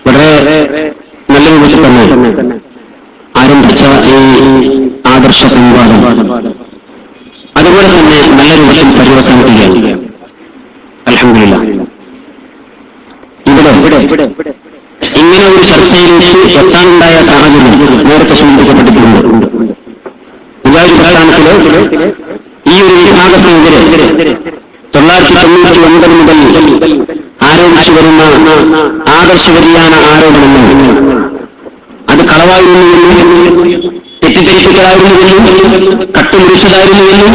വളരെ നല്ല രൂപത്തിൽ തന്നെ ആരംഭിച്ച ഈ ആദർശ സംവാദം അതുപോലെ തന്നെ നല്ല രൂപത്തിൽ പര്യവസാനിക്കുകയാണ്. അൽഹംദുലില്ലാഹ്. ഇവിടെ ഇങ്ങനെ ഒരു ചർച്ചയിലേക്ക് എത്താനുണ്ടായ സാഹചര്യം നേരത്തെ സൂചിപ്പിക്കപ്പെട്ടിട്ടുണ്ട്. മുജാഹിദ് പ്രസ്ഥാനത്തിലെ ഈ ഒരു വിഭാഗത്തിനെതിരെ 1999 മുതൽ ആരോപിച്ചു വരുന്ന ആദർശ വ്യതിയാന ആരോപണങ്ങൾ അത് കളവായിരുന്നുവെന്നും തെറ്റിദ്ധരിപ്പിക്കലായിരുന്നുവെന്നും കട്ടുമുടിച്ചതായിരുന്നുവെന്നും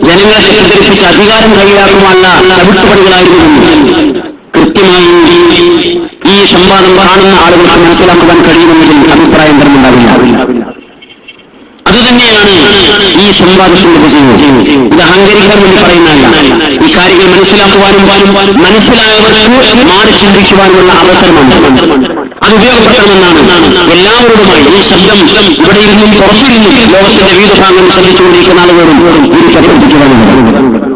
ജനങ്ങളെ തെറ്റിദ്ധരിപ്പിച്ച് അധികാരം കൈയാക്കുവാനുള്ള ചവിട്ടുപടികളായിരുന്നുവെന്നും കൃത്യമായി ഈ സംവാദം കാണുന്ന ആളുകൾക്ക് മനസ്സിലാക്കുവാൻ കഴിയുമെന്നതിൽ അഭിപ്രായം പറഞ്ഞുണ്ടാവില്ല. അതുതന്നെയാണ് ഈ സംവാദത്തിന്റെ വിജയം. ഇത് അഹങ്കരിക്കാൻ വേണ്ടി പറയുന്നതല്ല. ഈ കാര്യങ്ങൾ മനസ്സിലാക്കുവാനും മനസ്സിലായവർക്ക് മാറി ചിന്തിക്കുവാനുമുള്ള അവസരമാണ്. അത് ഉപയോഗപ്പെടുത്തണമെന്നാണ് എല്ലാവരോടുമായി ഈ ശബ്ദം ഇവിടെ ഇരുന്നും പുറത്തിരുന്നും ലോകത്തിന്റെ വിവിധ ഭാഗങ്ങളിൽ ശ്രദ്ധിച്ചുകൊണ്ടിരിക്കുന്ന ആളുകളോടും എനിക്ക് അഭ്യർത്ഥിക്കുവാനുള്ളത്.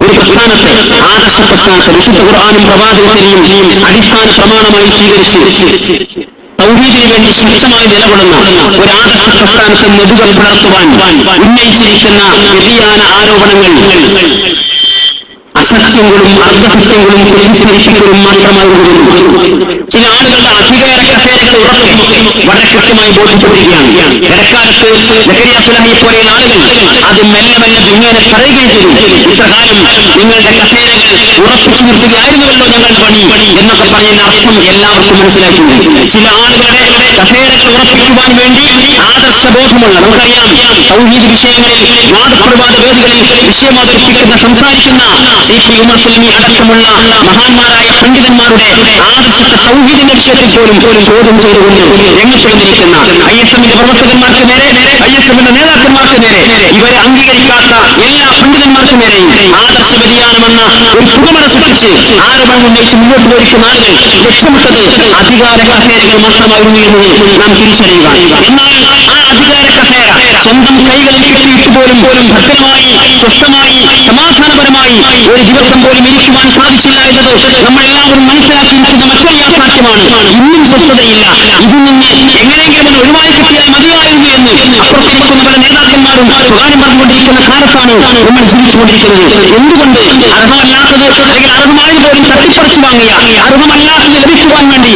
ഒരു പ്രസ്ഥാനത്തെ ആദർശ പ്രസ്ഥാനത്തെ വിശുദ്ധ ഖുർആനും പ്രവാചകത്തിനെയും അടിസ്ഥാന പ്രമാണമായി സ്വീകരിച്ച് തൗഹീദിനു വേണ്ടി ശക്തമായി നിലകൊള്ളുന്ന ഒരു ആദർശ പ്രസ്ഥാനത്തെ നെടുകൾ പുലർത്തുവാൻ ഉന്നയിച്ചിരിക്കുന്ന വ്യതിയാന ആരോപണങ്ങൾ അസത്യങ്ങളും അർദ്ധസത്യങ്ങളും തെറ്റിദ്ധരിപ്പിക്കലും മാത്രമായിരുന്നു. ചില ആളുകളുടെ അധികാര കസേരകൾ ഉറപ്പുമൊക്കെ വളരെ കൃത്യമായി ബോധ്യപ്പെട്ടിരിക്കുകയാണ്. ഇടക്കാലത്ത് സക്കരിയ സുലൈഹിയെ പോലെയുള്ള ആളുകൾ അത് മെല്ലെ മെല്ലെ ഇങ്ങനെ പറയുകയും ചെയ്തു, ഇത്രകാലം നിങ്ങളുടെ കസേരകൾ ഉറപ്പിച്ചു നിർത്തുകയായിരുന്നുവല്ലോ നിങ്ങളുടെ പണി എന്നൊക്കെ പറഞ്ഞതിന്റെ അർത്ഥം എല്ലാവർക്കും മനസ്സിലായിട്ടുണ്ട്. ചില ആളുകളുടെ കസേരകൾ ഉറപ്പിക്കുവാൻ വേണ്ടി ആദർശബോധമുള്ള, നമുക്കറിയാം തൗഹീദ് വിഷയങ്ങളിൽ വാദപ്രവാദ വേദികളിൽ വിഷയം അവതരിപ്പിക്കുന്ന സംസാരിക്കുന്ന സി.പി. ഉമർ സുലമി അടക്കമുള്ള മഹാന്മാരായ പണ്ഡിതന്മാരുടെ ആദർശത്തെ തൗഹീദിന്റെ വിഷയത്തിൽ പോലും ചോദ്യം ചെയ്തുകൊണ്ട് രംഗത്ത് വന്നിരിക്കുന്ന ഐഎസ്എമ്മിന്റെ പ്രവർത്തകന്മാർക്ക് നേരെ, ഐഎസ്എമ്മിന്റെ നേതാക്കന്മാർക്ക് നേരെ, ഇവരെ അംഗീകരിക്കാത്ത എല്ലാ പണ്ഡിതന്മാർക്ക് നേരെയും ആദർശ വ്യതിയാനമെന്ന ഒരു പുതുമന സൃഷ്ടിച്ച് ആരോപണം ഉന്നയിച്ച് മുന്നോട്ട് പോയിരിക്കുന്ന ആളുകൾ ലക്ഷ്യമിട്ടത് അധികാര കസേരകൾ മാത്രമായിരുന്നു എന്നത് നാം തിരിച്ചറിയുക. എന്നാൽ ആ അധികാര കസേര സ്വന്തം കൈകളിൽ കെട്ടിയിട്ട് പോലും ഭദ്രമായി, സ്വസ്ഥമായി, സമാധാനപരമായി ഒരു ദിവസം പോലും ഇരിക്കുവാൻ സാധിച്ചില്ല എന്നത് നമ്മളെല്ലാവരും മനസ്സിലാക്കിയിരിക്കുന്ന മറ്റൊരു യാഥാർത്ഥ്യമാണ്. ഇന്നും സ്വസ്ഥതയില്ല. ഇതിൽ നിന്ന് എങ്ങനെയെങ്കിലും ഒന്ന് ഒഴിവായി കിട്ടിയാൽ മതിയായിരുന്നു എന്ന് അപ്പുറത്തിരിക്കുന്ന പല നേതാക്കന്മാരും സ്വകാര്യം പറഞ്ഞുകൊണ്ടിരിക്കുന്ന കാലത്താണ് നമ്മൾ ജീവിച്ചുകൊണ്ടിരിക്കുന്നത്. എന്തുകൊണ്ട് അർഹമല്ലാത്തത് അല്ലെങ്കിൽ അർഹമായത് പോലും തട്ടിപ്പറിച്ചു വാങ്ങിയ, അർഹമല്ലാത്തത് ലഭിക്കുവാൻ വേണ്ടി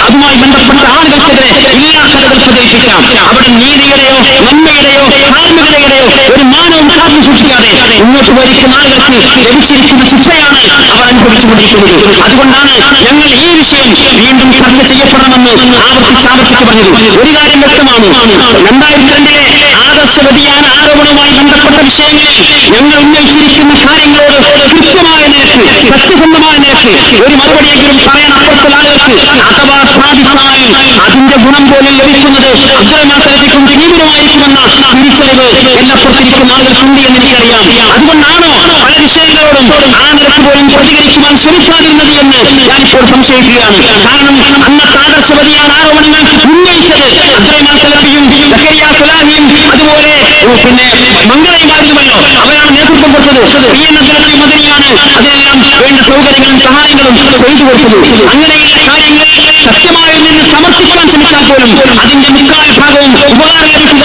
അതുമായി ബന്ധപ്പെട്ട ആളുകൾക്കെതിരെ എല്ലാ കഥകൾ പ്രചരിപ്പിക്കാം. അവിടെ നീതിയുടെയോ നന്മയുടെയോ ധാർമ്മികതയുടെയോ ഒരു മാനവും കാത്തു സൂക്ഷിക്കാതെ മുന്നോട്ട് പോയിരിക്കുന്ന ആളുകൾക്ക് ലഭിച്ചിരിക്കുന്ന ശിക്ഷയാണ് അവർ അനുഭവിച്ചുകൊണ്ടിരിക്കുന്നത്. അതുകൊണ്ടാണ് ഞങ്ങൾ ഈ വിഷയം വീണ്ടും ചർച്ച ചെയ്യപ്പെടണമെന്ന് ആവർത്തിച്ച് പറഞ്ഞത്. ഒരു കാര്യം വ്യക്തമാണ്, 2002 ആദർശ വ്യതിയാന ആരോപണവുമായി ബന്ധപ്പെട്ട വിഷയങ്ങളിൽ ഞങ്ങൾ ഉന്നയിച്ചിരിക്കുന്ന കാര്യങ്ങളോട് കൃത്യമായ നിരക്ക്, സത്യസന്ധമായ നിരക്ക് ഒരു മറുപടിയെങ്കിലും പറയാൻ അപ്പുറത്തുള്ള ആളുകൾക്ക് അഥവാ സാധിച്ചാൽ അതിന്റെ ഗുണം പോലും ലഭിക്കുന്നത് അബ്ദുറഹ്മാൻ സലഫിക്കും തീവ്രമായിരിക്കുമെന്ന തിരിച്ചറിവ് എന്നപ്പുറത്തിരിക്കുന്ന ആളുകൾക്കുണ്ട് എന്ന് എനിക്കറിയാം. അതുകൊണ്ടാണോ പല വിഷയങ്ങളോടും ആ നിരക്ക് പോലും പ്രതികരിക്കുവാൻ ശ്രമിക്കാതിരുന്നത് എന്ന് ഞാനിപ്പോൾ സംശയിക്കുകയാണ്. കാരണം അന്നത്തെ ആദർശ വ്യതിയാന ആരോപണങ്ങൾ ഉന്നയിച്ചത് അബ്ദുറഹ്മാൻ സലഫിയും സക്കരിയ സുലൈഹിയും അതുപോലെ മംഗളയുമായിരുന്നുവല്ലോ. അവരാണ് നേതൃത്വം കൊടുത്തത്. PNSRP മദനിയാണ് അതിനെല്ലാം വേണ്ട സൗകര്യങ്ങളും സഹായങ്ങളും ചെയ്തു കൊടുത്തത്. അങ്ങനെയുള്ള കാര്യങ്ങൾ സത്യമായി നിന്ന് സമർത്ഥിക്കാൻ ശ്രമിച്ചാൽ പോലും അതിന്റെ മുക്കാൽ ഭാഗവും ഉപകാരം ലഭിക്കുക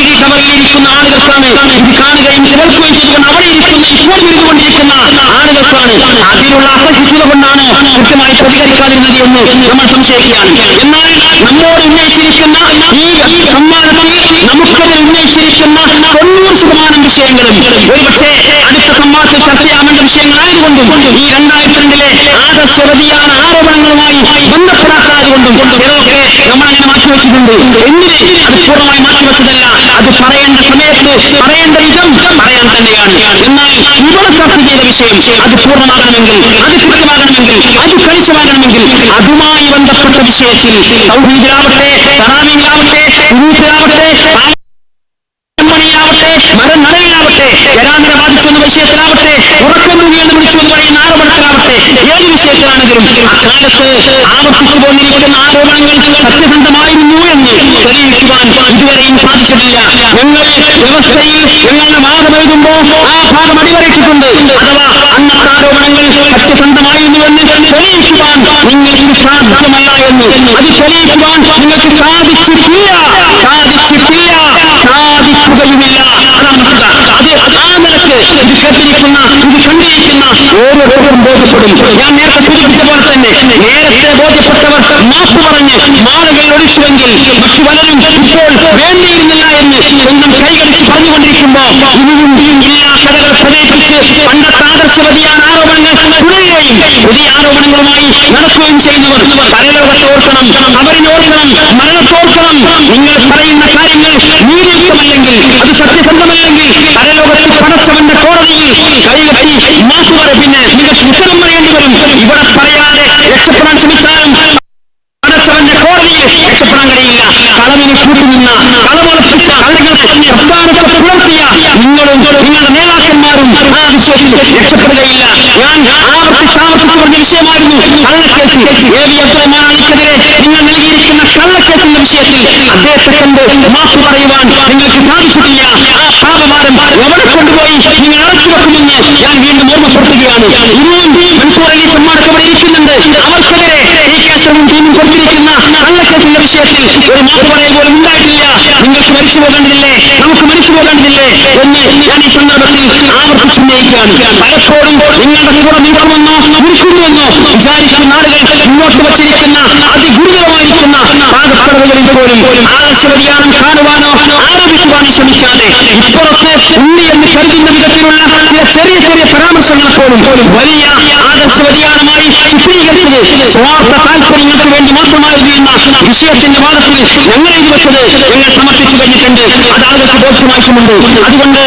ഈ കവറിലിരിക്കുന്ന ആളുകൾക്കാണ്. ഇത് കാണുകയും കേൾക്കുകയും ചെയ്തുകൊണ്ട് അവിടെ ഇരിക്കുന്ന ഇപ്പോൾ ഇരുന്നുകൊണ്ടിരിക്കുന്ന ആളുകൾക്കാണ്. അതിനുള്ള അസഹിഷ്ണുത കൊണ്ടാണോ കൃത്യമായി പ്രതികരിക്കാതിരുന്നത് എന്ന് നമ്മൾ സംശയിക്കുകയാണ്. എന്നാൽ നമ്മോട് ഉന്നയിച്ചിരിക്കുന്ന ഈ സംവാദത്തിൽ നമുക്കെതിരെ ഉന്നയിച്ചിരിക്കുന്ന 90% വിഷയങ്ങളും ഒരുപക്ഷെ അടുത്ത സംവാദത്തിൽ ചർച്ചയാകേണ്ട വിഷയങ്ങളായതുകൊണ്ടും ഈ 2002 ആദർശ വ്യതിയാന ആരോപണങ്ങളുമായി ബന്ധപ്പെടാത്തതുകൊണ്ടും ചിലതൊക്കെ നമ്മളങ്ങനെ മാറ്റിവെച്ചിട്ടുണ്ട്. എന്തിന്? അത് പൂർണ്ണമായി മാറ്റിവെച്ചതല്ല, അത് പറയേണ്ട സമയത്ത് പറയേണ്ട വിധം പറയാൻ തന്നെയാണ്. എന്നാൽ ഇവിടെ ചർച്ച ചെയ്ത വിഷയം അത് പൂർണ്ണമാകണമെങ്കിൽ, അത് കൃത്യമാകണമെങ്കിൽ, അത് കണിശമാകണമെങ്കിൽ അതുമായി ബന്ധപ്പെട്ട വിഷയത്തിൽ തൗഹീദിലാവട്ടെ, തറാവീഹിലാവട്ടെ, ഖുനൂത്തിലാവട്ടെ, മരനടയിലാവട്ടെ, ജരാനര ബാധിച്ചെന്ന വിഷയത്തിലാവട്ടെ, ഉറക്കമുറുകി എന്ന് വിളിച്ചു എന്ന് പറയുന്ന ആരോപണത്തിലാവട്ടെ, ഏത് വിഷയത്തിലാണെങ്കിലും അക്കാലത്ത് ആവർത്തിച്ചു പോന്നിരിക്കുന്ന ആരോപണങ്ങൾ സത്യസന്ധമായിരുന്നു എന്ന് തെളിയിക്കുവാൻ ഇതുവരെയും സാധിച്ചിട്ടില്ല. ഞങ്ങൾ വ്യവസ്ഥയിൽ ഞങ്ങളുടെ വാദമെഴുതുമ്പോൾ ആ ഭാഗം അടിവരയിട്ടിട്ടുണ്ട്. അഥവാ അന്നത്തെ ആരോപണങ്ങൾ സത്യസന്ധമായിരുന്നുവെന്ന് തെളിയിക്കുവാൻ നിങ്ങൾക്ക് സാധ്യമല്ല എന്ന്. അത് തെളിയിക്കുവാൻ നിങ്ങൾക്ക് സാധിച്ചിട്ടില്ല, സാധിക്കുകയുമില്ല. അതാണ് വസ്തുത. അത് ആ നിലക്ക് ഇത് കേട്ടിരിക്കുന്ന, ഇത് കണ്ടിരിക്കുന്ന ഓരോരുത്തരും ബോധ്യപ്പെടും. ഞാൻ നേരത്തെ സൂചിപ്പിച്ച പോലെ തന്നെ നേരത്തെ ബോധ്യപ്പെട്ടവർ മാപ്പ് പറഞ്ഞ് മാളുകൾ ഒഴിച്ചുവെങ്കിൽ മറ്റു പലരും ഇപ്പോൾ വേണ്ടിയിരുന്നില്ല എന്ന് സ്വന്തം കൈകളിച്ച് പറഞ്ഞുകൊണ്ടിരിക്കുമ്പോ ഇനിയും എല്ലാ കഥകൾ പ്രചരിപ്പിച്ച് പണ്ടത്തെ ആദർശവതിയായ ആരോപണങ്ങൾ തുടരുകയും പുതിയ ആരോപണങ്ങളുമായി നടക്കുകയും ചെയ്യുന്നവർ പരലോകത്തോർക്കണം, അവരിനോർക്കണം, മരണത്തോർക്കണം. നിങ്ങൾ പറയുന്ന കാര്യങ്ങൾ നീതിയുക്തമല്ലെങ്കിൽ, അത് സത്യസന്ധമല്ലെങ്കിൽ പരലോകത്ത് പടച്ചവന്റെ കോടതിയിൽ കൈകെട്ടി മാപ്പ് പറ, പിന്നെ നിങ്ങൾക്ക് ഉത്തരം പറയേണ്ടി വരും. ഇവിടെ പറയാതെ രക്ഷപ്പെടാൻ ശ്രമിച്ചാലും പടച്ചവന്റെ കോടതിയിൽ രക്ഷപ്പെടാൻ കഴിയില്ല. കളവിന് കൂട്ടുനിന്ന, കളവുറപ്പിച്ച, കള്ളികളുടെ പ്രസ്ഥാനത്തെ പുലർത്തിയ നിങ്ങളും നിങ്ങളുടെ നേതാക്കന്മാരും ആ വിഷയത്തിൽ രക്ഷപ്പെടുകയില്ല. ഞാൻ ആവർത്തിച്ച് പറഞ്ഞ വിഷയമായിരുന്നു കള്ളക്കേസ്. AVFO മൗലാനക്കെതിരെ നിങ്ങൾ നൽകിയിരിക്കുന്ന കള്ളക്കേസിന്റെ വിഷയത്തിൽ അദ്ദേഹത്തെ കണ്ട് മാപ്പ് പറയുവാൻ നിങ്ങൾക്ക് സാധിച്ചിട്ടില്ല. ആ പാപഭാരം എവിടെ കൊണ്ടുപോയി നിങ്ങൾ അടച്ചു വെക്കുമെന്ന് ഞാൻ വീണ്ടും ഓർമ്മപ്പെടുത്തുകയാണ്. ഇനിയും മൻസൂർ അലി ചെമ്മാടൊക്കെ ഇവിടെ ഇരിക്കുന്നുണ്ട്. അവർക്കെതിരെ ഈ കേസും ടീമും കൊടുത്തിരിക്കുന്ന കള്ളക്കേസിന്റെ വിഷയത്തിൽ ഒരു മാപ്പ് പറയ പോലും ഉണ്ടായിട്ടില്ല. നിങ്ങൾക്ക് മരിച്ചു പോകേണ്ടതില്ലേ, നമുക്ക് മരിച്ചു പോകേണ്ടതില്ലേ എന്ന് ഞാൻ ഈ സന്ദർഭത്തിൽ ആവർത്തിച്ചുന്നയിക്കുകയാണ്. പലപ്പോഴും നിങ്ങളുടെ കൂടെ നിൽക്കുന്നുവെന്നോ വിചാരിക്കുന്ന ആളുകൾ മുന്നോട്ട് വച്ചിരിക്കുന്ന അതിഗുരുതരമായിരിക്കുന്ന വാദപ്രതികളിൽ പോലും ആദർശവ്യതിയാനം കാണുവാനോ ആരോപിക്കുവാനോ ശ്രമിക്കാതെ ഇപ്പോഴൊക്കെ ഉണ്ട് എന്ന് കരുതുന്ന വിധത്തിലുള്ള ചില ചെറിയ ചെറിയ പരാമർശങ്ങൾ പോലും വലിയ ആദർശവ്യതിയാനമായി ചിത്രീകരിച്ചത് സ്വാർത്ഥ താല്പര്യങ്ങൾക്ക് വേണ്ടി മാത്രമായിരുന്നു എന്ന വിഷയത്തിന്റെ വാദത്തിൽ ഞങ്ങൾ എഴുതി വെച്ചത് ഞങ്ങൾ സമർപ്പിച്ചു കഴിഞ്ഞിട്ടുണ്ട്. അത് ആളുകൾക്ക് ബോധ്യമായിട്ടുമുണ്ട്. അതുകൊണ്ട്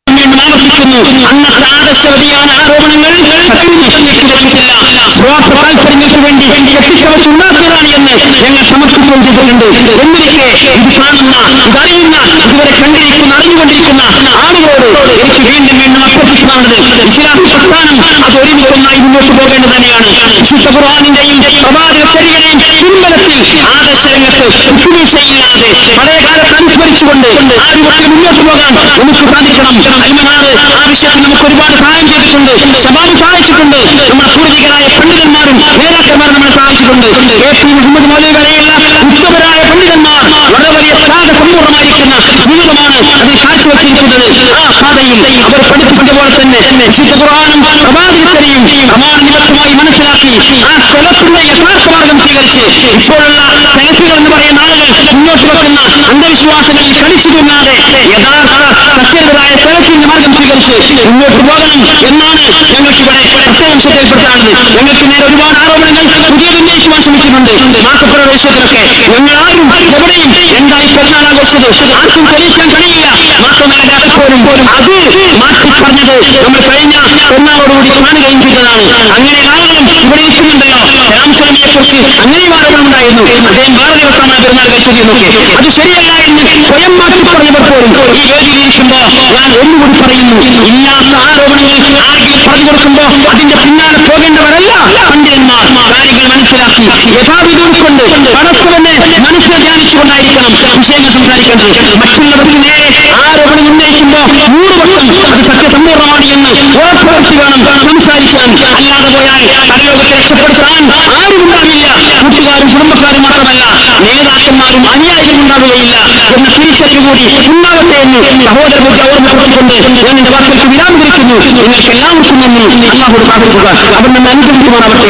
വീണ്ടും ആവർത്തിക്കുന്നു, അന്നത്തെ ആദർശവ്യതിയാന ആരോപണങ്ങൾ സത്യസന്ധതയ്ക്ക് വന്നിട്ടില്ല, സ്വാർത്ഥ താല്പര്യങ്ങൾക്ക് വേണ്ടി കെട്ടിച്ചമച്ചുണ്ടാക്കിയതാണ് എന്ന് ഞങ്ങൾ സമർപ്പിക്കുകയും ചെയ്തിട്ടുണ്ട്. എന്നിരിക്കെ ഇത് കാണുന്ന, ഇതറിയുന്ന, ഇതുവരെ കണ്ടിരിക്കുന്ന, അറിഞ്ഞുകൊണ്ടിരിക്കുന്ന ആളുകളോട് എനിക്ക് വീണ്ടും വീണ്ടും അഭ്യർത്ഥിക്കാനുള്ളത് ഇസ്ലാമിക പ്രസ്ഥാനം അത് ഒരുമിച്ചൊന്നായി മുന്നോട്ട് പോകേണ്ടത് തന്നെയാണ്. വിശുദ്ധ ഖുർആനിന്റെയും പ്രവാചക ചര്യയുടെയും പിൻബലത്തിൽ ആദർശരംഗത്ത് വിട്ടുവീഴ്ചയില്ലാതെ പഴയ കാലത്ത് അനുസ്മരിച്ചുകൊണ്ട് ആരുമൊക്കെ മുന്നോട്ട് പോകാൻ നമുക്ക് സാധിക്കണം. അതിനാണ് ആ വിഷയത്തിൽ നമുക്ക് ഒരുപാട് സഹായം ചെയ്തിട്ടുണ്ട്, സ്വഭാവം സഹായിച്ചിട്ടുണ്ട്. നമ്മുടെ പൂർവികരായ പണ്ഡിതന്മാരും നേതാക്കന്മാരും നമ്മളെ സഹായിച്ചിട്ടുണ്ട്. KP മുഹമ്മദ് മൗലവി വരെയുള്ള ഉത്തമരായ പണ്ഡിതന്മാർ വളരെ വലിയ ത്യാഗ സമ്പൂർണ്ണമായിരിക്കുന്ന ജീവിതമാണ് അതിൽ കാഴ്ചവെച്ചിരിക്കുന്നത്. ആ പാതയിൽ അവർ പഠിപ്പിച്ചതുപോലെ തന്നെ വിശുദ്ധ ഖുർആനും പ്രവാചകചര്യയും പ്രമാണനിമിത്തമായി മനസ്സിലാക്കി ആ സലഫിന്റെ യഥാർത്ഥ മാർഗം സ്വീകരിച്ച് ഇപ്പോഴുള്ള സലഫികൾ എന്ന് പറയുന്ന ആളുകൾ മുന്നോട്ട് വെക്കുന്ന അന്ധവിശ്വാസങ്ങളിൽ കളിച്ചു തൂങ്ങാതെ യഥാർത്ഥ സത്യങ്ങളായ സലഫിന്റെ മാർഗം സ്വീകരിച്ച് മുന്നോട്ട് പോകണം എന്നാണ് ഞങ്ങൾക്കിവിടെ പ്രത്യേകം ശ്രദ്ധയിൽപ്പെടുത്താനുള്ളത്. ഞങ്ങൾക്ക് നേരെ ഒരുപാട് ആരോപണങ്ങൾ പുതിയത് ഉന്നയിക്കുവാൻ ശ്രമിക്കുന്നുണ്ട്. മാസപ്പുറയുടെ വിഷയത്തിലൊക്കെ ഞങ്ങൾ ആരും എവിടെയും എന്തായി പെരുന്നാളാഘോഷിച്ചത് ആർക്കും തെളിയിക്കാൻ കഴിയില്ല. മാത്രമല്ല രാത്രിപ്പോലും അത് മാറ്റി പറഞ്ഞത് നമ്മൾ കഴിഞ്ഞ പെരുന്നാളോടുകൂടി കാണുകയും ചെയ്തതാണ്. അങ്ങനെ ആളുകളും ഇവിടെ ഇരിക്കുന്നുണ്ടല്ലോ. രാംസ്വാമിയെ കുറിച്ച് അങ്ങനെയും ആരോപണം ഉണ്ടായിരുന്നു. അദ്ദേഹം വേറെ ദിവസമാണ് പെരുന്നാൾ കഴിച്ചതെന്നൊക്കെ. അത് ശരിയല്ല എന്ന് സ്വയം മാറ്റി പറഞ്ഞവർ പോലും ഈ വേദിയിലിരിക്കുമ്പോ ഞാൻ ഒന്നുകൂടി പറയുന്നു, ഇല്ലാത്ത ആരോപണങ്ങൾ ആരെങ്കിലും പറഞ്ഞു കൊടുക്കുമ്പോ അതിന്റെ പിന്നാലെ പോകേണ്ടവരല്ല പണ്ഡിതന്മാർ. കാര്യങ്ങൾ മനസ്സിലാക്കി യഥാവിധി ഉൾക്കൊണ്ട് പടച്ചവനെ മനസ്സിൽ ധ്യാനിച്ചുകൊണ്ടായിരിക്കണം വിഷയങ്ങൾ സംസാരിക്കേണ്ടത്. മറ്റുള്ളവർക്ക് നേരെ ആരോപണം ഉന്നയിക്കുമ്പോ 100 വട്ടം അത് സത്യസമ്പൂർണ്ണമാണ് എന്ന് ഉറപ്പുവരുത്തി വേണം സംസാരിക്കാൻ. അല്ലാതെ പോയാൽ പരലോകത്തെ രക്ഷപ്പെടുത്താൻ ആരുമുണ്ടാവില്ല. കൂട്ടുകാരും കുടുംബക്കാരും മാത്രമല്ല, നേതാക്കന്മാരും അനുയായികളും ഉണ്ടാവുകയില്ല എന്ന തിരിച്ചറിവ് കൂടി ഉണ്ടാവട്ടെ എന്ന് സഹോദര ബുദ്ധ ഓർമ്മപ്പെടുത്തിക്കൊണ്ട് ഞാൻ എന്റെ വാക്കുകൾക്ക് വിരാമം കുറിക്കുന്നു. നിങ്ങൾക്ക് എല്ലാവർക്കും നന്ദി. അല്ലാഹുവോട് പ്രാർത്ഥിക്കുക, അവർ നമ്മെ അനുഗ്രഹിക്കുമാറാവട്ടെ.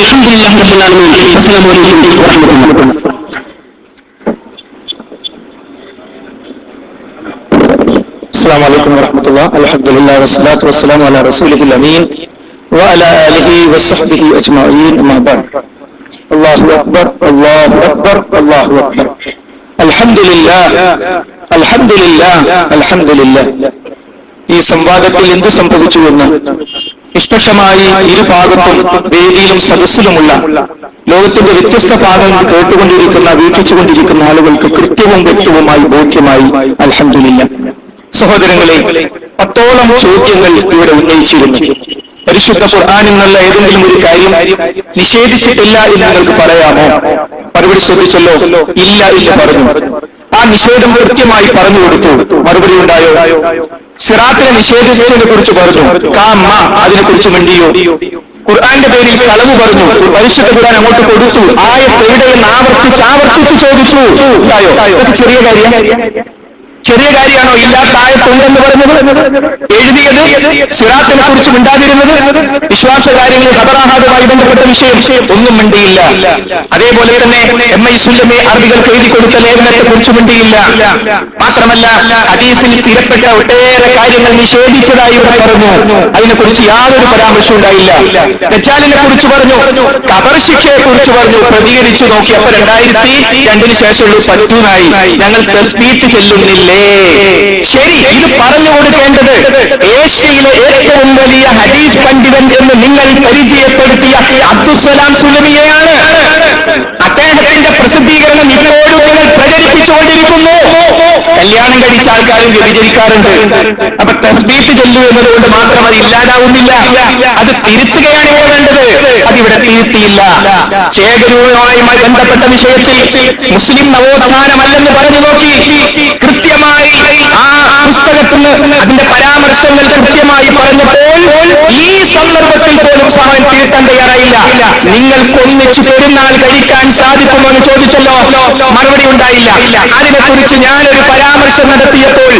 അൽഹംദുലില്ലാഹി റബ്ബിൽ ആലമീൻ. അസ്സലാമു അലൈക്കും വറഹ്മത്തുള്ളാഹി. السلام عليكم ورحمة الله. الحمد لله والصلاة والسلام على رسوله الأمين وعلى آله وصحبه أجمعين. أما بعد. അല്ലാഹു അക്ബർ അല്ലാഹു അക്ബർ അല്ലാഹു അക്ബർ. അൽഹംദുലില്ലാഹ് അൽഹംദുലില്ലാഹ് അൽഹംദുലില്ലാഹ്. ഈ സംവാദത്തിൽ എന്ത് സംഭവിച്ചുവെന്ന് നിഷ്പക്ഷമായി ഇരുഭാഗത്തും വേദിയിലും സദസ്സിലുമുള്ള ലോകത്തിന്റെ വ്യത്യസ്ത ഭാഗങ്ങൾ കേട്ടുകൊണ്ടിരിക്കുന്ന വീക്ഷിച്ചുകൊണ്ടിരിക്കുന്ന ആളുകൾക്ക് കൃത്യവും വ്യക്തവുമായി ബോധ്യമായി. അൽഹംദുലില്ലാഹ്. സഹോദരങ്ങളെ, 10ഓളം ചോദ്യങ്ങൾ ഇവിടെ ഉന്നയിച്ചിരുന്നു. പരിശുദ്ധ ഖുർആനിൽ നിന്നുള്ള ഏതെങ്കിലും ഒരു കാര്യം നിഷേധിച്ചിട്ടില്ല എന്ന് നിങ്ങൾക്ക് പറയാമോ? മറുപടി ശ്രദ്ധിച്ചല്ലോ, ഇല്ല എന്ന് പറഞ്ഞു. ആ നിഷേധം കൃത്യമായി പറഞ്ഞു കൊടുത്തു. മറുപടി ഉണ്ടായോ? സിറാത്തിനെ നിഷേധിച്ചതിനെ കുറിച്ച് പറഞ്ഞു, കാമ അതിനെക്കുറിച്ച് മിണ്ടിയോ? ഖുർആന്റെ പേരിൽ കളവ് പറഞ്ഞു, പരിശുദ്ധ ഖുർആൻ അങ്ങോട്ട് കൊടുത്തു. ആയത്ത് എവിടെയെന്ന് ആവർത്തിച്ച് ചോദിച്ചു. ഇതൊക്കെ ചെറിയ കാര്യമാണോ? ഇല്ലാത്ത ആയത്തുണ്ടെന്ന് പറഞ്ഞത്, എഴുതിയത്, സിറാത്തിനെ കുറിച്ച് മിണ്ടാതിരുന്നത്, വിശ്വാസകാര്യങ്ങൾ ഖബറാഹാദുമായി ബന്ധപ്പെട്ട വിഷയം ഒന്നും മിണ്ടിയില്ല. അതേപോലെ തന്നെ MI സുല്ലമി അറബികൾക്ക് എഴുതി കൊടുത്ത ലേഖനത്തെ കുറിച്ച് മിണ്ടിയില്ല. മാത്രമല്ല ഹദീസിൽ സ്ഥിരപ്പെട്ട ഒട്ടേറെ കാര്യങ്ങൾ നിഷേധിച്ചതായി ഇവിടെ പറഞ്ഞു. അതിനെക്കുറിച്ച് യാതൊരു പരാമർശം ഉണ്ടായില്ല. ദജ്ജാലിനെ കുറിച്ച് പറഞ്ഞു, ഖബർ ശിക്ഷയെ കുറിച്ച് പറഞ്ഞു. പ്രതികരിച്ചു നോക്കി. അപ്പൊ 2002 ശേഷമുള്ള പറ്റൂനായി. ഞങ്ങൾ തസ്ബീഹ് ചെല്ലുന്നില്ലേ? ശരി, ഇത് പറഞ്ഞു കൊടുക്കേണ്ടത് ഏഷ്യയിലെ ഏറ്റവും വലിയ ഹദീസ് പണ്ഡിതൻ എന്ന് നിങ്ങൾ പരിചയപ്പെടുത്തിയ അബ്ദുസ്സലാം സുലമിയെയാണ്. അദ്ദേഹത്തിന്റെ പ്രസിദ്ധീകരണം ഇപ്പോഴും നിങ്ങൾ പ്രചരിപ്പിച്ചുകൊണ്ടിരിക്കുന്നു. കല്യാണം കഴിച്ച ആൾക്കാരും വ്യഭിചരിക്കാറുണ്ട്. അപ്പൊ തസ്ബീഹ് ചൊല്ലു എന്നതുകൊണ്ട് മാത്രം അത് ഇല്ലാതാവുന്നില്ല. അത് തിരുത്തുകയാണ് ഇവിടെ വേണ്ടത്. അതിവിടെ തിരുത്തിയില്ല. ചേകനൂരുമായി ബന്ധപ്പെട്ട വിഷയത്തിൽ മുസ്ലിം നവോത്ഥാനമല്ലെന്ന് പറഞ്ഞു നോക്കി. കൃത്യമായി ആ പുസ്തകത്തിന് അതിന്റെ പരാമർശങ്ങൾ കൃത്യമായി പറഞ്ഞപ്പോൾ ഈ സന്ദർഭത്തിൽ പോലും സമയം തിരുത്താൻ തയ്യാറായില്ല. നിങ്ങൾക്കൊന്നിച്ച് പെരുന്നാൾ കഴിക്കാൻ സാധിക്കുമോ എന്ന് ചോദിച്ചല്ലോ, മറുപടി ഉണ്ടായില്ല. അതിനെക്കുറിച്ച് ഞാനൊരു പരാമർശം നടത്തിയപ്പോൾ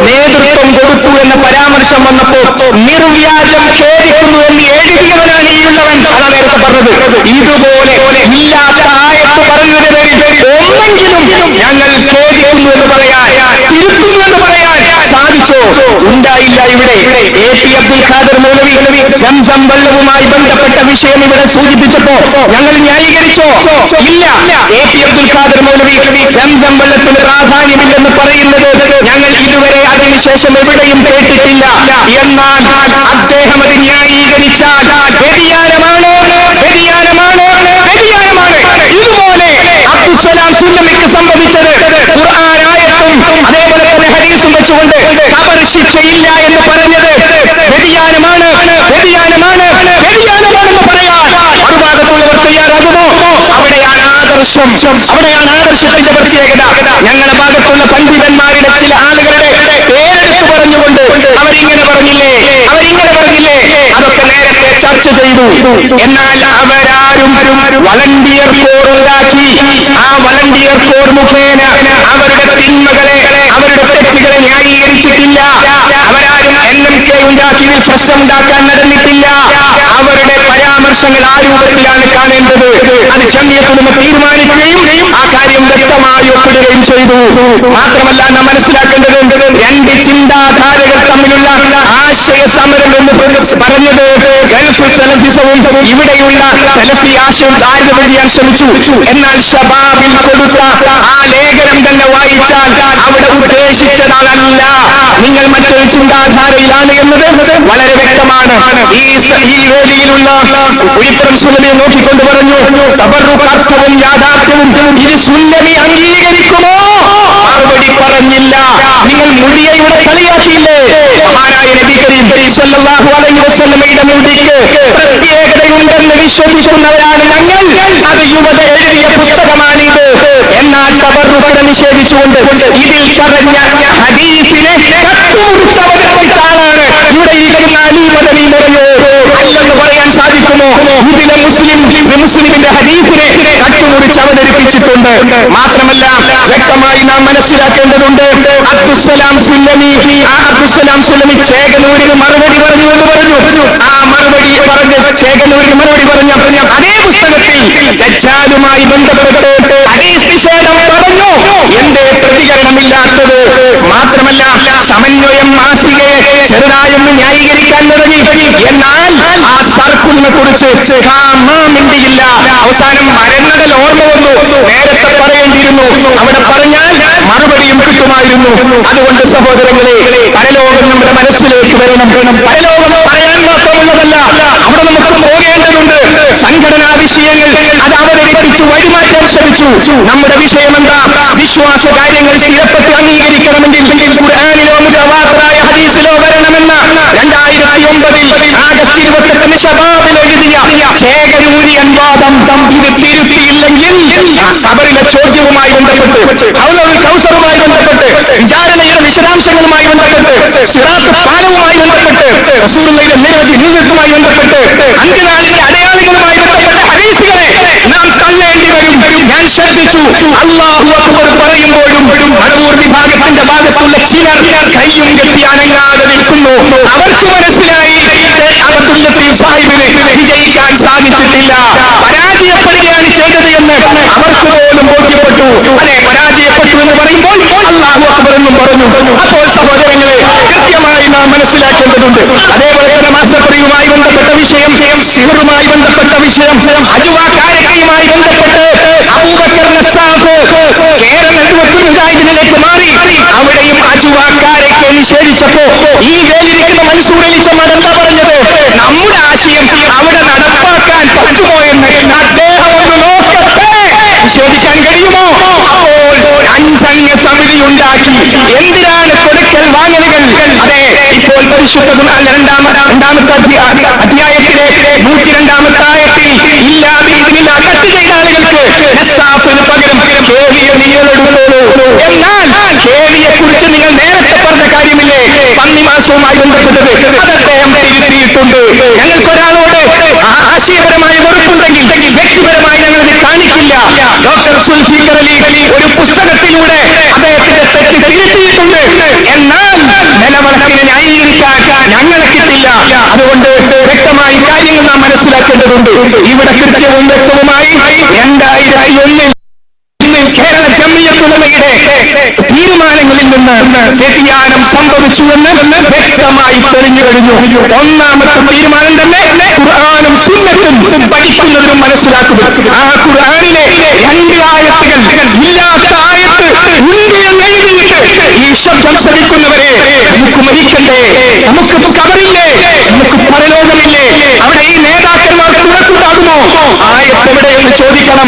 നേതൃത്വം കൊടുത്തു എന്ന പരാമർശം വന്നപ്പോൾ നിർവ്യാജം ഖേദിക്കുന്നു എന്ന് എഴുതിയവനാണ് ഈ ഉള്ളവൻ. അതാ നേരത്തെ പറഞ്ഞത്. ഇതുപോലെ ഇല്ലാത്ത ആയത്ത് പറയുന്നതിന് ഒന്നെങ്കിലും ഞങ്ങൾ ഖേദിക്കുന്നു എന്ന് പറയാൻ, തിരുത്തുന്നു എന്ന് പറയാൻ സാധിച്ചോ? ഉണ്ടായില്ല. ഇവിടെ AP അബ്ദുൽ ഖാദർ മൗലവി സംസം വെള്ളവുമായി ബന്ധപ്പെട്ട വിഷയം ഇവിടെ സൂചിപ്പിച്ചപ്പോ ഞങ്ങൾ ന്യായീകരിച്ചോ? ഇല്ല. AP അബ്ദുൽ ഖാദർ മൗലവി സംസം വെള്ളത്തിന് പ്രാധാന്യമില്ലെന്ന് പറയുന്നത് ഞങ്ങൾ ഇതുവരെ അതിനുശേഷം എവിടെയും കേട്ടിട്ടില്ല. എന്നാൽ അദ്ദേഹം അത് ന്യായീകരിച്ചാൽ വ്യതിയാനമാണ്. ഇതുപോലെ അബ്ദുസ്സലാം സുല്ലമിക്ക് സംഭവിച്ചത് ഖുർആനായത്തും അതേപോലെ തന്നെ ഹദീസും വെച്ചുകൊണ്ട് ഖബർ ശിക്ഷയില്ല എന്ന് പറഞ്ഞത് വ്യതിയാനമാണെന്ന് പറയാൻ മറുഭാഗത്തുള്ളവർ തയ്യാറാകുമോ? അവിടെയാണ് ആദർശത്തിന്റെ പ്രത്യേകത. ഞങ്ങളുടെ ഭാഗത്തുള്ള പണ്ഡിതന്മാരുടെ ചില ആളുകളുടെ പേരെടുത്ത് പറഞ്ഞുകൊണ്ട് അവരിങ്ങനെ പറഞ്ഞില്ലേ, അതൊക്കെ നേരത്തെ ചർച്ച ചെയ്തു. എന്നാൽ അവരാരും വളണ്ടിയർ കോർ ഉണ്ടാക്കി. ആ വളണ്ടിയർ കോർ മുഖേന അവരുടെ തിന്മകളെ, അവരുടെ തെറ്റുകളെ ന്യായീകരിച്ചിട്ടില്ല. അവരാരും NMK ഉണ്ടാക്കിയതിൽ പ്രശ്നം ഉണ്ടാക്കാൻ നടന്നിട്ടില്ല. അവരുടെ പരാമർശങ്ങൾ ആ രൂപത്തിലാണ് കാണേണ്ടത്. അത് ജംഇയ്യത്തുൽ തീരുമാനിക്കുകയും ആ കാര്യം വ്യക്തമായി ഒപ്പിടുകയും ചെയ്തു. മാത്രമല്ല നാം മനസ്സിലാക്കേണ്ടത്, രണ്ട് ചിന്താധാരകൾ തമ്മിലുള്ള ആശയ സമരം എന്ന് പറഞ്ഞത് ഗൾഫ് സലഫിസവും ഇവിടെയുള്ള സലഫി ആശയവും താരതമ്യം ചെയ്യാൻ ശ്രമിച്ചു. എന്നാൽ ഷബാബിൽ കൊടുത്ത ആ ലേഖനം തന്നെ വായിച്ചാൽ അവിടെ ഉദ്ദേശിച്ചതല്ല. നിങ്ങൾ മറ്റൊരു ചിന്താധാരയിലാണ് എന്നത് വളരെ വ്യക്തമാണ്. ഈ വേദിയിലുള്ള ഉയിപ്പുറം സുല്ലമിയെ നോക്കിക്കൊണ്ട് പറഞ്ഞു, തബറുക്കർത്ഥവും യാഥാർത്ഥ്യവും ഇത് സുല്ലമി അംഗീകരിക്കുമോ? മറുപടി പറഞ്ഞില്ല. നിങ്ങൾ മുടിയെ ഇവിടെ കളിയാക്കിയില്ലേ? മഹാനായ നബി കരീം സല്ലല്ലാഹു അലൈഹി വസല്ലമയുടെ മുടിക്ക് പ്രത്യേകതയുണ്ടെന്ന് വിശ്വസിക്കുന്നവരാണ് ഞങ്ങൾ. അത് യുവത എഴുതിയ പുസ്തകമാണിത്. എന്നാൽ തബറുക്കിനെ നിഷേധിച്ചുകൊണ്ട് ഇതിൽ പറഞ്ഞ ഹദീസിനെ കട്ടുമുടിച്ച് അവതരിപ്പിച്ച ആളാണ് ഇവിടെ ഇരിക്കുന്ന അലി മദനി മുറയോ. അല്ലെന്ന് പറയാൻ സാധിക്കുമോ? ഇതിലെ മുസ്ലിമിന്റെ ഹദീസിനെ കട്ടുമുടിച്ച് അവതരിപ്പിച്ചിട്ടുണ്ട്. മാത്രമല്ല വ്യക്തമായി നാം മനസ്സിലാക്കേണ്ടതുണ്ട്, അബ്ദുസ്സലാം സുല്ലമി ചേകനൂരിന് മറുപടി പറഞ്ഞു എന്ന് പറഞ്ഞു. ആ മറുപടി പറഞ്ഞ് ചേകനൂരിന് മറുപടി പറഞ്ഞ അതേ പുസ്തകത്തിൽ ദജ്ജാലുമായി ബന്ധപ്പെട്ട് ഹദീസ് നിഷേധം പറഞ്ഞു. എന്തേ പ്രതികരണമില്ലാത്തത്? മാത്രമല്ല സമന്വയം മാസികയെ ചെറുതായൊന്ന് ന്യായീകരിക്കാൻ തുടങ്ങി. എന്നാൽ ആ സർക്കുലിനെ കുറിച്ച് മിണ്ടിയില്ല. അവസാനം മരങ്ങളുടെ ഓർമ്മ വന്നു. നേരത്തെ പറയേണ്ടിയിരുന്നു. അവിടെ പറഞ്ഞാൽ മറുപടിയും കിട്ടുമായിരുന്നു. അതുകൊണ്ട് സഹോദരങ്ങളെ, പരലോകം നമ്മുടെ മനസ്സിലേക്ക് വരണം. പരലോകം പറയാൻ മാത്രമുള്ളതല്ല, അവിടെ നമുക്ക് പോകേണ്ടതുണ്ട്. സംഘടനാ വിഷയങ്ങൾ അത് അവതരിപ്പിച്ചു വഴിമാറ്റാൻ ശ്രമിച്ചു. നമ്മുടെ വിഷയമെന്താ? വിശ്വാസ കാര്യങ്ങൾ സ്ഥിരപ്പെട്ട് അംഗീകരിക്കണമെങ്കിൽ ഖുർആനിലോ മുതവാത്തിറായ ഹദീസിലോ വരണമെന്ന 2009 ആഗസ്റ്റ് 28 ശബാബിൽ എഴുതിയ ചേകരൂരിയൻ വാദം ഇത് തിരുത്തിയില്ലെങ്കിൽ ഖബറിലെ ചോദ്യവുമായി ബന്ധപ്പെട്ട്, ഹൗലുൽ കൗസറുമായി ബന്ധപ്പെട്ട്, വിചാരണയുടെ വിശദാംശങ്ങളുമായി ബന്ധപ്പെട്ട്, സിറാത്ത് പാലവുമായി ബന്ധപ്പെട്ട്, റസൂലുള്ളാഹിയുടെ നിരവധി ന്യൂനത്തുമായി ബന്ധപ്പെട്ട്, അന്ത്യനാളിന്റെ അടയാളങ്ങളുമായി ബന്ധപ്പെട്ട ഹദീസുകളെ നാം തള്ളേണ്ടി വരും. ഞാൻ ശ്രദ്ധിച്ചു, അല്ലാഹു അക്ബർ പറയുമ്പോഴും മടവൂർ വിഭാഗത്തിന്റെ ഭാഗത്തുള്ള ചിലർ കയ്യും കെട്ടി അനങ്ങാതെ നിൽക്കുന്നു. അവർക്ക് മനസ്സിലായി അബ്ദുൽ സാഹിബിന് വിജയിക്കാൻ സാധിച്ചിട്ടില്ല, പരാജയപ്പെടുകയാണ് ചെയ്തത് എന്ന് അവർക്ക് പോലും ബോധ്യപ്പെട്ടു. അതെ, പരാജയപ്പെട്ടു എന്ന് പറയുമ്പോൾ അല്ലാഹു അക്ബർ എന്നും പറഞ്ഞു. അപ്പോൾ സഹോദരങ്ങളെ, കൃത്യമായി നാം മനസ്സിലാക്കേണ്ടതുണ്ട്. അതേപോലെ തന്നെ മാസപ്പടിയുമായി ബന്ധപ്പെട്ട വിഷയം, സിഹറുമായി ബന്ധപ്പെട്ട വിഷയം, അജുവാക്കാരക്കയുമായി ബന്ധപ്പെട്ട് അബൂബക്കർ നസ്സാഫ് കേരള മുജാഹിദിലേക്ക് മാറി. അവിടെയും അജുവാക്കാരക്കെ നിഷേധിച്ചപ്പോ ഈ വേദിയിലിരിക്കുന്ന മൻസൂർ അലിച്ചമാർ എന്താ പറഞ്ഞത്? നമ്മുടെ ആശയം അവിടെ നടപ്പാക്കാൻ പറ്റുമോ എന്ന് അദ്ദേഹം ഒന്ന് നോക്കട്ടെ, നിഷേധിക്കാൻ കഴിയുമോ? അപ്പോൾ 5 അംഗ സമിതി ഉണ്ടാക്കി. എന്തിനാണ് കൊടുക്കൽ വാങ്ങലുകൾ? അതെ, ഇപ്പോൾ പരിശുദ്ധ രണ്ടാമത്തെ അധ്യായത്തിലെ 102 ആയത്തിൽ ഇല്ലാതെ ഇതിനില്ല കട്ട് ചെയ്ത ആളുകൾക്ക് നസ്സാഫിന് പകരം കേവിയെ നിങ്ങൾ എടുത്തോളൂ. എന്നാൽ കേവിയെ കുറിച്ച് നിങ്ങൾ നേരത്തെ പറഞ്ഞ കാര്യമില്ലേ, പന്നിമാസവുമായി ബന്ധപ്പെട്ടത്, അത് അദ്ദേഹം തിരുത്തിയിട്ടുണ്ട്. ഞങ്ങൾക്കൊരാളോട് ആശയപരമായ വെറുപ്പുണ്ടെങ്കിൽ വ്യക്തിപരമായി ഞങ്ങൾ ഇത് കാണിക്കില്ല. ഡോക്ടർ സുൽഫിക്കർ അലി ഒരു പുസ്തകത്തിലൂടെ അദ്ദേഹത്തിന്റെ തെറ്റ് തിരുത്തിയിട്ടുണ്ട്. എന്നാൽ നിലവിളക്കിനെ ന്യായീകരിക്കാൻ ഞങ്ങളെ കിട്ടില്ല. അതുകൊണ്ട് വ്യക്തമായി കാര്യങ്ങൾ നാം മനസ്സിലാക്കേണ്ടതുണ്ട്. ഇവിടെ കൃത്യവും വ്യക്തവുമായി 2001 കേരള ജംഇയ്യത്തുലമയുടെ തീരുമാനങ്ങളിൽ നിന്ന് വ്യതിയാനം സംഭവിച്ചുവെന്ന് വ്യക്തമായി തെളിഞ്ഞു കഴിഞ്ഞു. ഒന്നാമത്തെ തീരുമാനം തന്നെ ഖുർആനും സുന്നത്തും പഠിക്കുന്നതിനും മനസ്സിലാക്കുക. ആ ഖുർആനിലെ 2 ആയത്തുകൾ ഇല്ലാത്ത ആയത്ത് ഉണ്ട് എന്ന് എഴുതിയിട്ട് ഈ ശബ്ദം ശ്രമിക്കുന്നവരെ, നമുക്ക് മരിക്കണ്ടേ, നമുക്ക് കബറില്ലേ, നമുക്ക് പരലോകമില്ലേ, അവിടെ ഈ നേതാക്കന്മാർ തുറക്കുണ്ടാകുമോ? ആയത്ത് എവിടെയെന്ന് ചോദിക്കണം.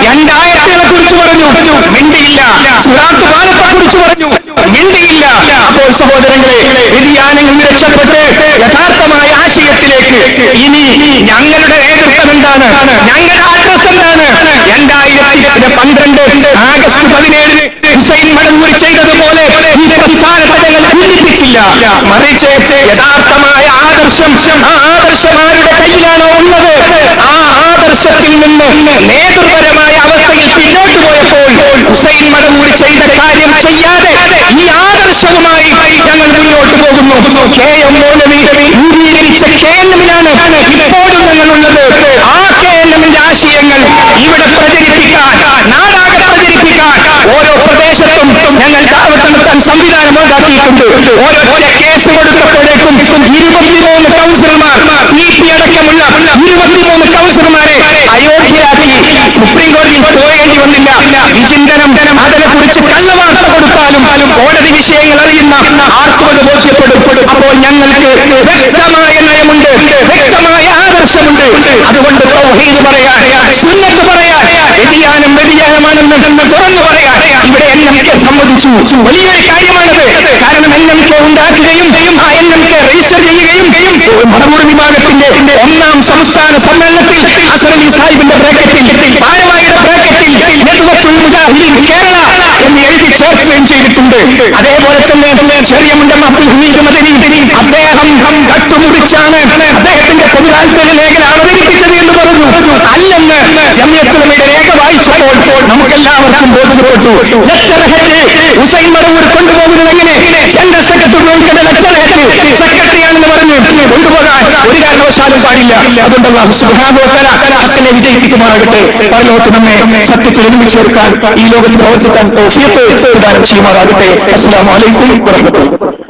2 ആയത്തുകളെ കുറിച്ച് പറഞ്ഞു, മിണ്ടിയില്ല. സിറാത്ത് പാലത്തെ കുറിച്ച് പറഞ്ഞു, മിണ്ടിയില്ല. അപ്പോൾ സഹോദരങ്ങളെ, വ്യതിയാനങ്ങൾ രക്ഷപ്പെട്ട് യഥാർത്ഥമായ ആശയത്തിലേക്ക് ഇനി ഞങ്ങളുടെ നേതൃത്വം എന്താണ്, ഞങ്ങളുടെ അഡ്രസ് എന്താണ്? 2012 ആഗസ്റ്റ് 17 ഹുസൈൻ മടവൂർ ചെയ്തതുപോലെ ഈ പ്രസ്ഥാനത്തെ ഞങ്ങൾ ഭിന്നിപ്പിച്ചില്ല. മറിച്ച് യഥാർത്ഥമായ ആദർശം, ആ ആദർശം ആരുടെ കയ്യിലാണോ ഉള്ളത്, ആ ആദർശത്തിൽ നിന്ന് നേതൃപരമായ അവസ്ഥയിൽ പിന്നോട്ട് പോയപ്പോൾ ഹുസൈൻ മടവൂർ ചെയ്ത കാര്യം ചെയ്യാതെ ഈ ആദർശവുമായി ഞങ്ങൾ മുന്നോട്ട് പോകുന്നു. KM മൗലവി രൂപീകരിച്ച KLM-ലാണ് ഇപ്പോഴും ഞങ്ങളുള്ളത്. ആ KLM-ന്റെ ആശയങ്ങൾ ഇവിടെ പ്രചരിപ്പിക്കാൻ, നാടാകെ പ്രചരിപ്പിക്കാൻ ഓരോ പ്രദേശത്തും ഞങ്ങൾ ദഅവത്ത് നടത്താൻ സംവിധാനം ഉണ്ടാക്കിയിട്ടുണ്ട്. ഓരൊറ്റ കേസ് കൊടുത്തപ്പോഴേക്കും 23 കൗൺസിലർമാർ, PP അടക്കമുള്ള 23 കൗൺസിലർമാരെ അയോഗ്യരാക്കി. സുപ്രീം കോടതിയിൽ പോയേണ്ടി വന്നില്ല. വിചിന്തനം അതിനെക്കുറിച്ച് കള്ളവാർത്ത കൊടുത്താലും കോടതി വിഷയങ്ങൾ അറിയുന്ന ആർക്കും അത് ബോധ്യപ്പെടും. അപ്പോൾ ഞങ്ങൾക്ക് വ്യക്തമായ നയമുണ്ട്, വ്യക്തമായ ആദർശമുണ്ട്. അതുകൊണ്ട് തൗഹീദ് പറയാൻ, സുന്നത്ത് പറയാൻ, വ്യതിയാനമാണെന്ന് തുറന്നു പറയാൻ ഇവിടെ NMK സമ്മതിച്ചു. വലിയൊരു കാര്യമാണത്. കാരണം NMK ഉണ്ടാക്കുകയും ആ NMK രജിസ്റ്റർ ചെയ്യുകയും മടവൂർ വിഭാഗത്തിന്റെ 1ാം സംസ്ഥാന സമ്മേളനത്തിൽ അസറലി സാഹിബിന്റെ ബ്രാക്കറ്റിൽ, പാലവായുടെ ബ്രാക്കറ്റിൽ നെറ്റ്വത്തുൽ മുജാഹിദീൻ കേരള എന്ന് എഴുതി ചേർക്കുകയും ചെയ്തിട്ടുണ്ട്. അതേപോലെ തന്നെ ചെറിയ മുണ്ടം അബ്ദുൽ ഹമീദ് മദനി അദ്ദേഹം കട്ടുമുടിച്ചാണ് അദ്ദേഹത്തിന്റെ പൊതുതാൽപര്യ ലേഖനം അവതരിപ്പിച്ചത് എന്ന് പറഞ്ഞു. അല്ലെന്ന് ജംഇയ്യത്തുലമയുടെ രേഖ വായിച്ചപ്പോൾ നമുക്കെല്ലാവർക്കും ബോധ്യപ്പെട്ടു. ലെറ്റർ ഹെഡ് ഹുസൈൻ മടവൂർ കൊണ്ടുപോകുന്നത് എങ്ങനെ? ജനറൽ സെക്രട്ടറി ഉപയോഗിക്കേണ്ട ലെറ്റർ ഹെഡ് സെക്രട്ടറിയാണെന്ന് പറഞ്ഞു കൊണ്ടുപോകാൻ ഒരു കാരണവശാലും പാടില്ല. അതുകൊണ്ട് അല്ലാഹു സുബ്ഹാനഹു വ തആല ഹക്കിനെ വിജയിപ്പിക്കുമാറാകട്ടെ. പരലോകത്ത് നമ്മെ സത്യത്തിൽ ഒരുമിച്ച് ചേർക്കാൻ, ഈ ലോകത്ത് പ്രവർത്തിക്കാൻ തൗഫീഖ് പ്രദാനം ചെയ്യുമാറാകട്ടെ. അസ്സലാമു അലൈക്കും വറഹ്മത്തുള്ളാഹി.